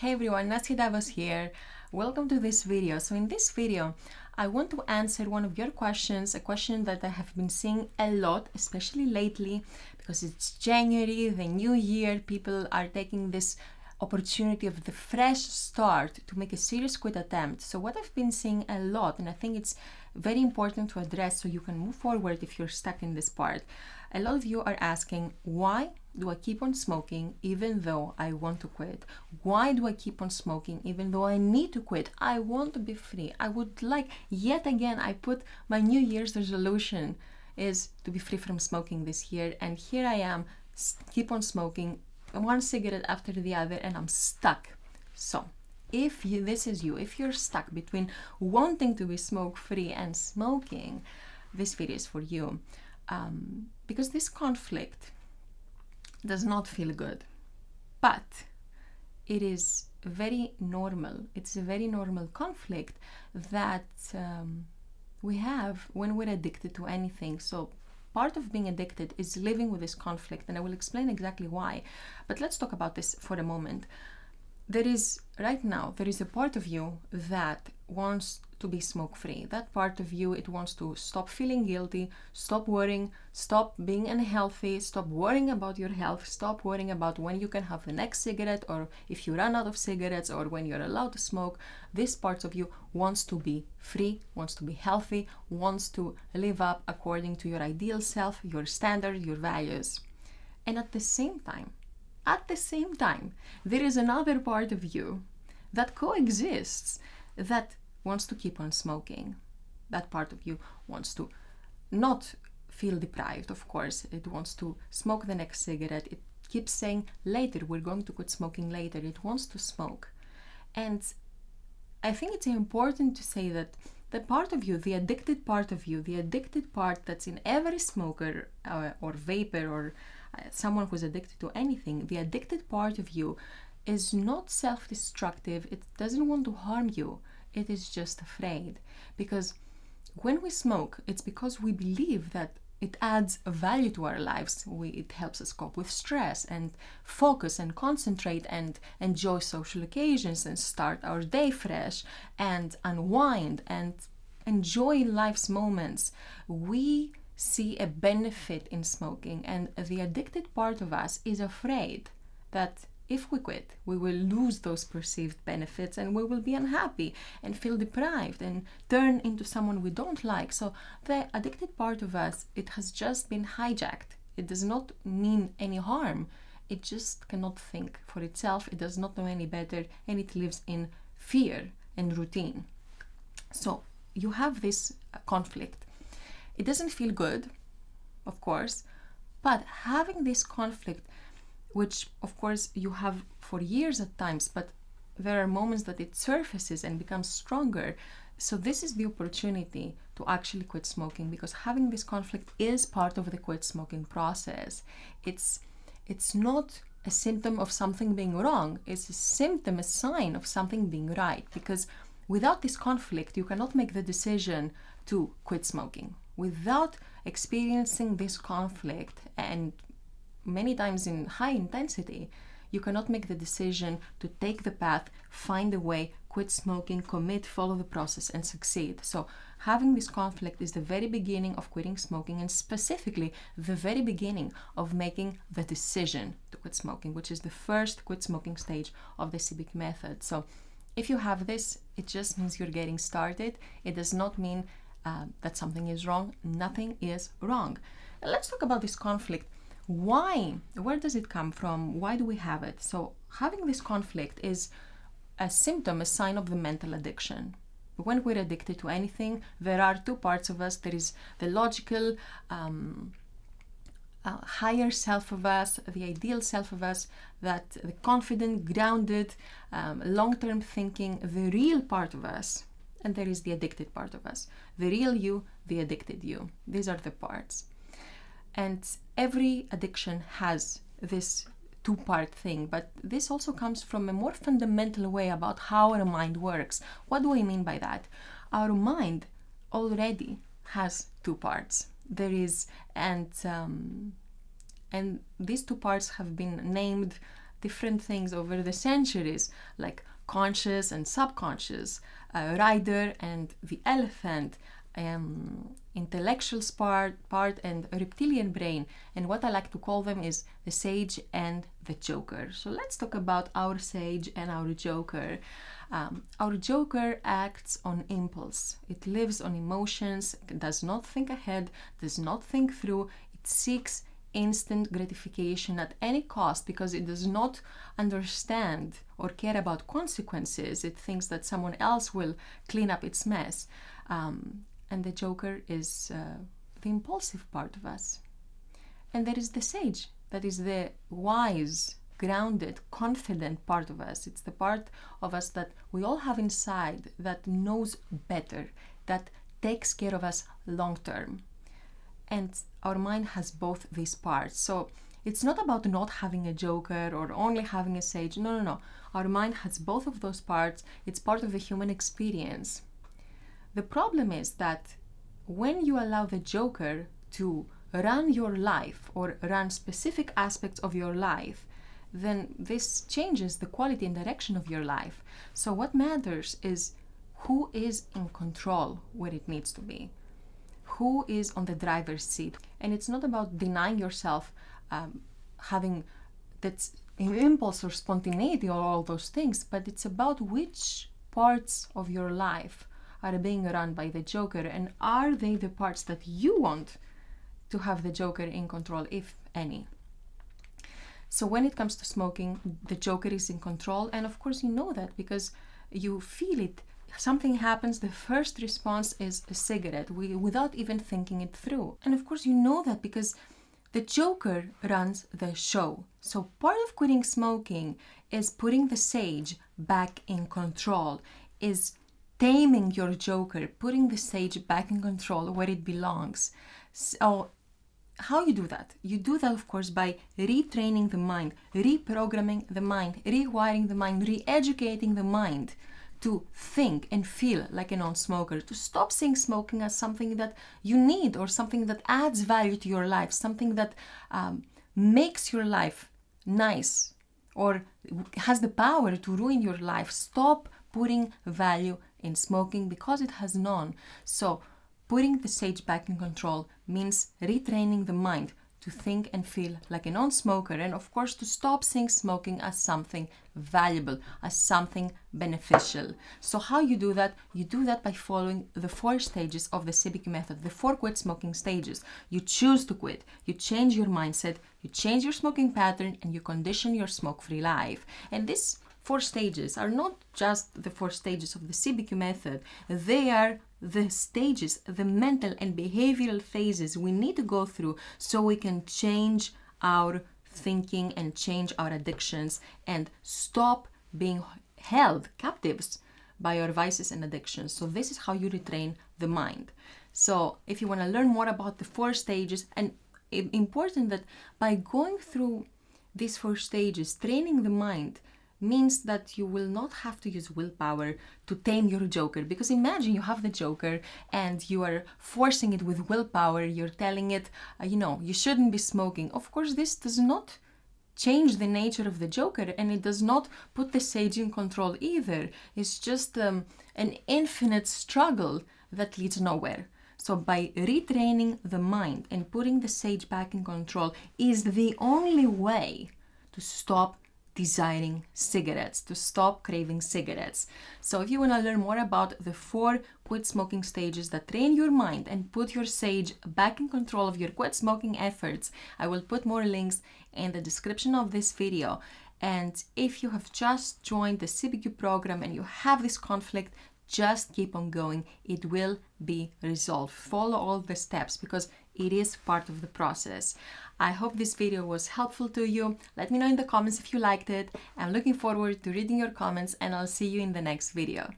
Hey everyone, Nancy Davos here. Welcome to this video. So in this video, I want to answer one of your questions, a question that I have been seeing a lot, especially lately, because it's January, the new year, people are taking this opportunity of the fresh start to make a serious quit attempt. So what I've been seeing a lot, and I think it's very important to address so you can move forward if you're stuck in this part. A lot of you are asking, why do I keep on smoking even though I want to quit? Why do I keep on smoking even though I need to quit? I want to be free. I would like, yet again, I put my New Year's resolution is to be free from smoking this year. And here I am, keep on smoking one cigarette after the other, and I'm stuck. So if this is you, if you're stuck between wanting to be smoke-free and smoking, this video is for you. Because this conflict does not feel good, but it is very normal. It's a very normal conflict that we have when we're addicted to anything. So part of being addicted is living with this conflict, and I will explain exactly why. But let's talk about this for a moment. Right now, there is a part of you that wants to be smoke-free. That part of you, it wants to stop feeling guilty, stop worrying, stop being unhealthy, stop worrying about your health, stop worrying about when you can have the next cigarette, or if you run out of cigarettes, or when you're allowed to smoke. This part of you wants to be free, wants to be healthy, wants to live up according to your ideal self, your standard, your values. And at the same time, there is another part of you that coexists, that wants to keep on smoking. That part of you wants to not feel deprived, of course. It wants to smoke the next cigarette. It keeps saying, later, we're going to quit smoking later. It wants to smoke. And I think it's important to say that the part of you, the addicted part of you, the addicted part that's in every smoker or vapor or someone who's addicted to anything, the addicted part of you is not self-destructive. It doesn't want to harm you. It is just afraid. Because when we smoke, it's because we believe that it adds a value to our lives. It helps us cope with stress and focus and concentrate and enjoy social occasions and start our day fresh and unwind and enjoy life's moments. We see a benefit in smoking, and the addicted part of us is afraid that if we quit, we will lose those perceived benefits and we will be unhappy and feel deprived and turn into someone we don't like. So the addicted part of us, it has just been hijacked. It does not mean any harm. It just cannot think for itself. It does not know any better, and it lives in fear and routine. So you have this conflict. It doesn't feel good, of course, but having this conflict, which of course you have for years at times, but there are moments that it surfaces and becomes stronger. So this is the opportunity to actually quit smoking, because having this conflict is part of the quit smoking process. It's not a symptom of something being wrong. It's a symptom, a sign of something being right, because without this conflict, you cannot make the decision to quit smoking. Without experiencing this conflict, and many times in high intensity, you cannot make the decision to take the path, find a way, quit smoking, commit, follow the process, and succeed. So having this conflict is the very beginning of quitting smoking, and specifically the very beginning of making the decision to quit smoking, which is the first quit smoking stage of the CBQ method. So if you have this, it just means you're getting started. It does not mean that something is wrong. Nothing is wrong. Let's talk about this conflict. Why? Where does it come from? Why do we have it? So having this conflict is a symptom, a sign of the mental addiction. When we're addicted to anything, there are two parts of us. There is the logical, higher self of us, the ideal self of us, that the confident, grounded, long-term thinking, the real part of us. And there is the addicted part of us. The real you, the addicted you. These are the parts. And every addiction has this two-part thing, but this also comes from a more fundamental way about how our mind works. What do I mean by that? Our mind already has two parts. There is, and these two parts have been named different things over the centuries, like conscious and subconscious, rider and the elephant, intellectual part and reptilian brain, and what I like to call them is the sage and the joker. So let's talk about our sage and our joker. Our joker acts on impulse. It lives on emotions, does not think ahead, does not think through. It seeks instant gratification at any cost because it does not understand or care about consequences. It thinks that someone else will clean up its mess. And the joker is the impulsive part of us. And there is the sage, that is the wise, grounded, confident part of us. It's the part of us that we all have inside that knows better, that takes care of us long term. And our mind has both these parts. So it's not about not having a joker or only having a sage. No. Our mind has both of those parts. It's part of the human experience. The problem is that when you allow the joker to run your life or run specific aspects of your life, then this changes the quality and direction of your life. So what matters is who is in control where it needs to be, who is on the driver's seat. And it's not about denying yourself having that impulse or spontaneity or all those things, but it's about which parts of your life are being run by the joker, and are they the parts that you want to have the joker in control, if any. So when it comes to smoking, the joker is in control, and of course you know that because you feel it. Something happens, the first response is a cigarette, without even thinking it through. And of course you know that because the joker runs the show. So part of quitting smoking is putting the sage back in control, is taming your joker, putting the sage back in control where it belongs. So how you do that? You do that, of course, by retraining the mind, reprogramming the mind, rewiring the mind, re-educating the mind to think and feel like a non-smoker, to stop seeing smoking as something that you need or something that adds value to your life, something that makes your life nice or has the power to ruin your life. Stop putting value in smoking because it has none. So putting the sage back in control means retraining the mind to think and feel like a non-smoker, and of course to stop seeing smoking as something valuable, as something beneficial. So how you do that? You do that by following the 4 stages of the CBQ method, the 4 quit smoking stages. You choose to quit, you change your mindset, you change your smoking pattern, and you condition your smoke-free life. And these 4 stages are not just the 4 stages of the CBQ method. They are the stages, the mental and behavioral phases we need to go through so we can change our thinking and change our addictions and stop being held captives by our vices and addictions. So this is how you retrain the mind. So if you want to learn more about the 4 stages, and important that by going through these 4 stages, training the mind means that you will not have to use willpower to tame your joker. Because imagine you have the joker and you are forcing it with willpower, you're telling it, you shouldn't be smoking. Of course, this does not change the nature of the joker, and it does not put the sage in control either. It's just an infinite struggle that leads nowhere. So by retraining the mind and putting the sage back in control is the only way to stop desiring cigarettes, to stop craving cigarettes. So if you want to learn more about the 4 quit smoking stages that train your mind and put your sage back in control of your quit smoking efforts, I will put more links in the description of this video. And if you have just joined the CBQ program and you have this conflict, just keep on going. It will be resolved. Follow all the steps because it is part of the process. I hope this video was helpful to you. Let me know in the comments if you liked it. I'm looking forward to reading your comments, and I'll see you in the next video.